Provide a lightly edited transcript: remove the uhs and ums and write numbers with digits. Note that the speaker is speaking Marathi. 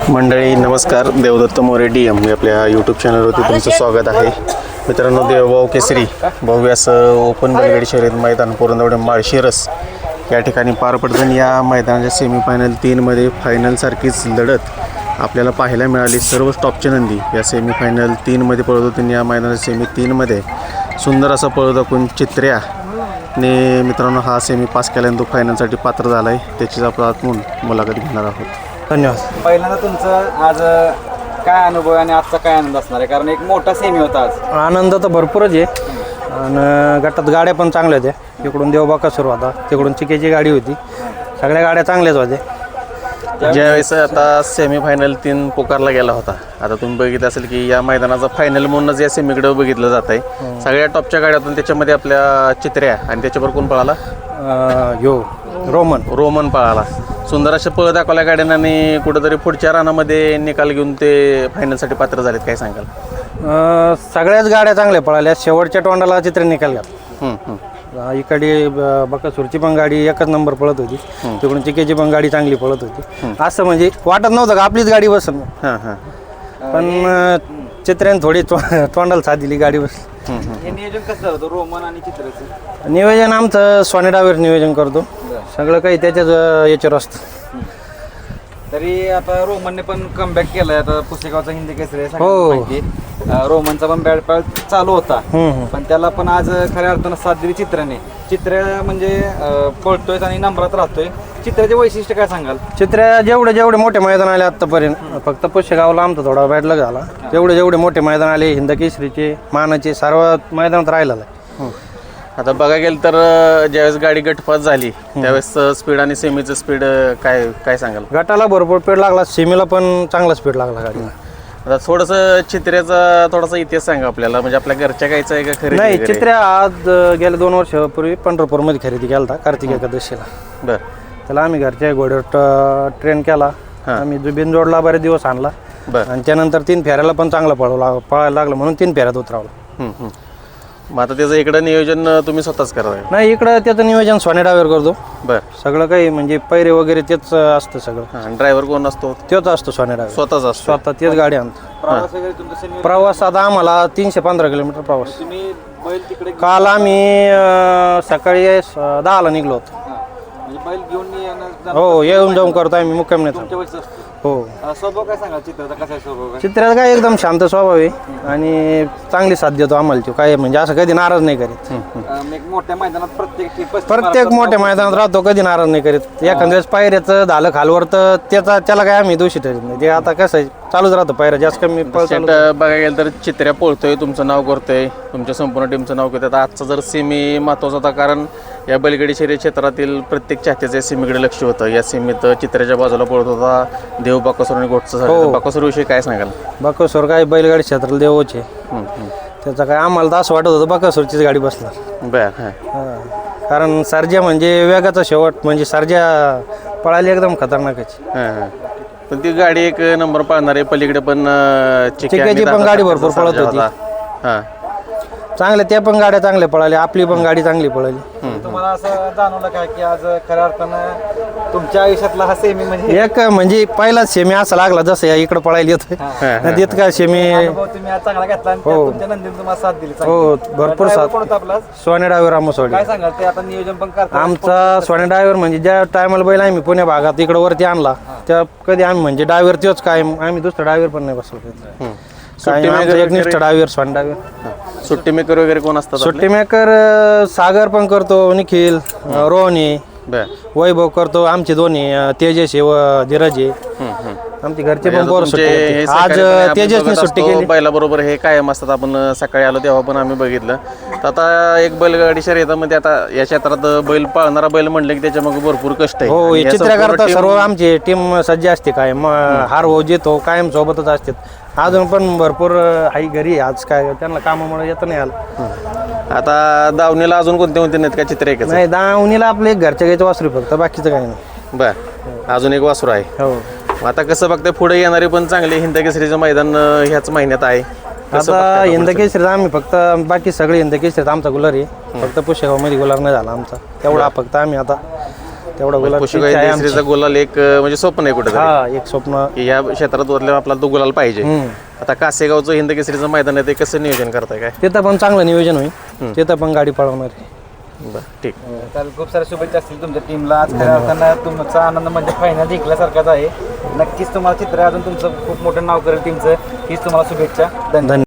मंडळी नमस्कार. देवदत्त मोरे DM आपल्या यूट्यूब चॅनलवरती तुमचं स्वागत आहे. मित्रांनो, देवभाऊ केसरी भव्य असं ओपन बैलगाडी शर्यत मैदान पुरंदर माळशिरस या ठिकाणी पार पडतं. या मैदानाच्या सेमीफायनल 3मध्ये फायनलसारखीच लढत आपल्याला पाहायला मिळाली. सर्व टॉपचे नंदी या सेमीफायनल 3मध्ये पळत होते. या मैदानाच्या सेमी 3मध्ये सुंदर असा पळत दाखवून चित्र्याने मित्रांनो हा सेमी पास केल्याने तो फायनलसाठी पात्र झाला आहे. त्याचीच आपण मुलाखत घेणार आहोत. धन्यवाद. पहिल्यांदा तुमचं आज काय अनुभव आणि आजचा काय आनंद असणार आहे, कारण एक मोठा सेमी होता आज. आनंद तर भरपूरच आहे आणि गटात गाड्या पण चांगल्या होत्या. इकडून देवबाका सुरू होता, तिकडून चिकेची गाडी होती. सगळ्या गाड्या चांगल्याच होत्या. ज्यावेळेस आता सेमीफायनल 3 पुकारला गेला होता, आता तुम्ही बघितलं असेल की या मैदानाचा फायनल म्हणूनच या सेमीकडे बघितलं जात आहे. सगळ्या टॉपच्या गाड्यातून त्याच्यामध्ये आपल्या चित्र्या आणि त्याच्यावर कोण पळाला? रोमन पळाला. सुंदर असे पळ दाखवल्या गाड्यांना आणि कुठंतरी पुढच्या रानामध्ये निकाल घेऊन ते फायनलसाठी पात्र झालेत. काय सांगाल? सगळ्याच गाड्या चांगल्या पळाल्या. शेवटच्या तोंडाला चित्र निकाल घातला. इकडे बकासूरची पण गाडी एकच नंबर पळत होती, तिकडून चिकेची पण गाडी चांगली पळत होती. असं म्हणजे वाटत नव्हतं का आपलीच गाडी बसन. पण चित्र्याने थोडी तोंडाला साथ दिली, गाडी बसली. हे नियोजन कसं होतं रोमन आणि चित्राचं? नियोजन आमचं सोने डावेवर नियोजन करतो. सगळं काही त्याच्याच याच्यावर असतं. तरी आता रोमनने पण कमबॅक केलाय. आता पुसेगावचा हिंदी केसरी हो. रोमनचा पण बॅट पॅल चालू होता, पण त्याला पण आज खऱ्या अर्थानं साथ दिली चित्राने. चित्र म्हणजे पळतोय आणि नंबरात राहतोय. चित्राचे वैशिष्ट्य काय सांगाल? चित्र जेवढे मोठे मैदान आले आत्तापर्यंत, फक्त पुष्यगावला आमचा थोडा बॅडलक झाला. जेवढे मोठे मैदान आले, हिंद केसरीचे मानाचे सर्व मैदानात राहिलेलं आहे. आता बघा गेलं तर ज्यावेळेस गाडी गटपास झाली त्यावेळेस स्पीड आणि सेमीचं स्पीड काय सांगाल? गटाला भरपूर स्पीड लागला, सेमीला पण चांगला स्पीड लागला गाडीला. आता थोडंसं चित्र्याचा थोडासा इतिहास सांगा आपल्याला, म्हणजे आपल्या घरच्या गायचं आहे का खरेदी? नाही, चित्र्या आज गेल्या 2 वर्षापूर्वी पंढरपूरमध्ये खरेदी केला होता कार्तिक एकादशीला. बरं. त्याला आम्ही घरच्या घोड्यावर ट्रेन केला. आम्ही बिनजोडला बरेच दिवस आणला आणि त्यानंतर 3 फेऱ्याला पण चांगला पळायला लागला, म्हणून 3 फेऱ्यात उतरावला. मग आता त्याचं इकडं नियोजन तुम्ही स्वतःच करताय? नाही, इकडं त्याचं नियोजन सोने डावेवर करतो. बरं. सगळं काही म्हणजे पैरे वगैरे तेच असतं सगळं. ड्रायव्हर कोण असतो? तोच असतो सोने डावेवर. स्वतःच असतो? स्वतः तेच गाडी आणतो. प्रवास वगैरे तुमचा सेमी प्रवास आता आम्हाला 315 किलोमीटर प्रवास. तुम्ही बैल तिकडे काल आम्ही सकाळी 10ला निघलो होतो. म्हणजे बैल घेऊन येणं हो, येऊन जाऊन करतो आम्ही, मुक्काम नेतो. तुमच्या वयचं असतं. हो. स्वभाव काय सांगाल चित्राचा? कसा आहे स्वभाव? काय चित्राचा काय एकदम शांत स्वभाव आहे आणि चांगली साथ देतो आम्हाला. तो काय म्हणजे असं कधी नाराज नाही करीत. एक मोठ्या मैदानात प्रत्येक मोठ्या मैदानात राहतो, कधी नाराज नाही करीत. एखाद्या वेळेस पायऱ्याचं झालं खालवर तर त्याला काय आम्ही दोषी ठरत नाही. ते आता कसं आहे, चालूच राहतं पायऱ्या जास्त कमी बघायला गेलं तर चित्र्या पळतोय, तुमचं नाव करतोय, तुमच्या संपूर्ण टीमचं नाव करतोय. आता आजचा जर सेमी महत्त्वाचा होता, कारण या बैलगाडी शर्यत क्षेत्रातील प्रत्येक चाहत्याचं या सेमीकडे लक्ष होतं. या सेमीत चित्र्याच्या बाजूला पळत होता देव बाकासूर आणि गोटचं झालं. बाकासूर विषयी काय सांगाल? बाकासूर काय बैलगाडी क्षेत्राला देवच आहे. त्याचा काय आम्हाला तर असं वाटत होतं बाकासूरचीच गाडी बसणार. बरं. कारण सर्जा म्हणजे वेगाचा शेवट, म्हणजे सर्जा पळाली एकदम खतरनाकच. पण ती गाडी एक नंबर पाळणार आहे. पलीकडे पण चिक्याची पण गाडी भरपूर पळत होती. चांगल्या त्या पण गाड्या चांगल्या पळाल्या, आपली पण गाडी चांगली पळाली. तुम्हाला असं जाणवलं काय की आज खऱ्या अर्थानं तुमच्या आयुष्यातला हा सेमी म्हणजे एक म्हणजे पहिलाच सेमी असा लागला जसं या इकडे पळायला येतोय तिथं काय सेमी. तुम्ही आज चांगला घेतला आणि त्यात तुमच्या नंदीने तुम्हाला साथ दिली. हो, भरपूर साथ. कोण होता आपला? सोने डायव्हर आमसवाडी. काय सांगाल ते? आता नियोजन पण करता आमचा सोने डायव्हर म्हणजे ज्या टायमाला बैल आम्ही पुणे भागात इकडे वरती आणला त्या कधी आम्ही म्हणजे डायव्हर तोच काय, आम्ही दुसरा डायव्हर पण नाही बसलो. एक निष्ठ डायव्हर सोने डायव्हर. सुट्टी मेकर वगैरे कोण असतात? सुट्टी मेकर सागर पण करतो, निखिल, रोहनी, वैभव करतो. आमचे दोन्ही तेजस व धीरज आहे. आमची घरचे पण पोर सुट्टी. आज तेजसने सुट्टी केली. बैलाबरोबर हे कायम असतात. आपण सकाळी आलो तेव्हा पण आम्ही बघितलं. तर आता एक बैलगाडी शर्यतामध्ये आता या क्षेत्रात बैल पाळणारा बैल म्हणलं की त्याच्या मग भरपूर कष्ट आहे. हो, चित्र करता सर्व आमची टीम सज्ज असते. कायम हार हो जितो कायम सोबतच असते. अजून पण भरपूर आई घरी. आज काय त्यांना कामामुळे येत नाही आलं. आता दावणीला अजून कोणते नाहीत का? चित्र एकच नाही, दावणीला आपले एक घरच्या गायचं वासरू फक्त, बाकीचं काही नाही. बर. अजून एक वासरू आहे. हो. आता कसं बघताय पुढे येणारी पण चांगली हिंद केसरीचं मैदान ह्याच महिन्यात आहे. आता हिंद केसरीत आम्ही फक्त, बाकी सगळे हिंद केसरीत आमचा गुलार आहे. फक्त पुष्यगाव मध्ये गुलार नाही झाला आमचा तेवढा. फक्त आम्ही आता तेवढा गुलाल पुशेगाव इच्छा आहे आमची. केसरीचा गुलाल एक म्हणजे स्वप्न आहे कुठं हा एक स्वप्न. की या क्षेत्रात उतरल्यावर आपल्याला तो गुलाल पाहिजे. आता कासेगावचं हिंद केसरीचं मैदान आहे ते कसं नियोजन करताय काय? तिथं पण चांगलं नियोजन होईल, तिथं पण गाडी पळवणार आहे. बरं ठीक. तर खूप साऱ्या शुभेच्छा असतील तुमच्या टीमला. आज खऱ्या अर्थानं तुमचा आनंद म्हणजे फायनल जिंकल्यासारखाच आहे. नक्कीच तुम्हाला चित्र अजून तुमचं खूप मोठं नाव करेल टीमचं. हीच तुम्हाला शुभेच्छा. धन्यवाद.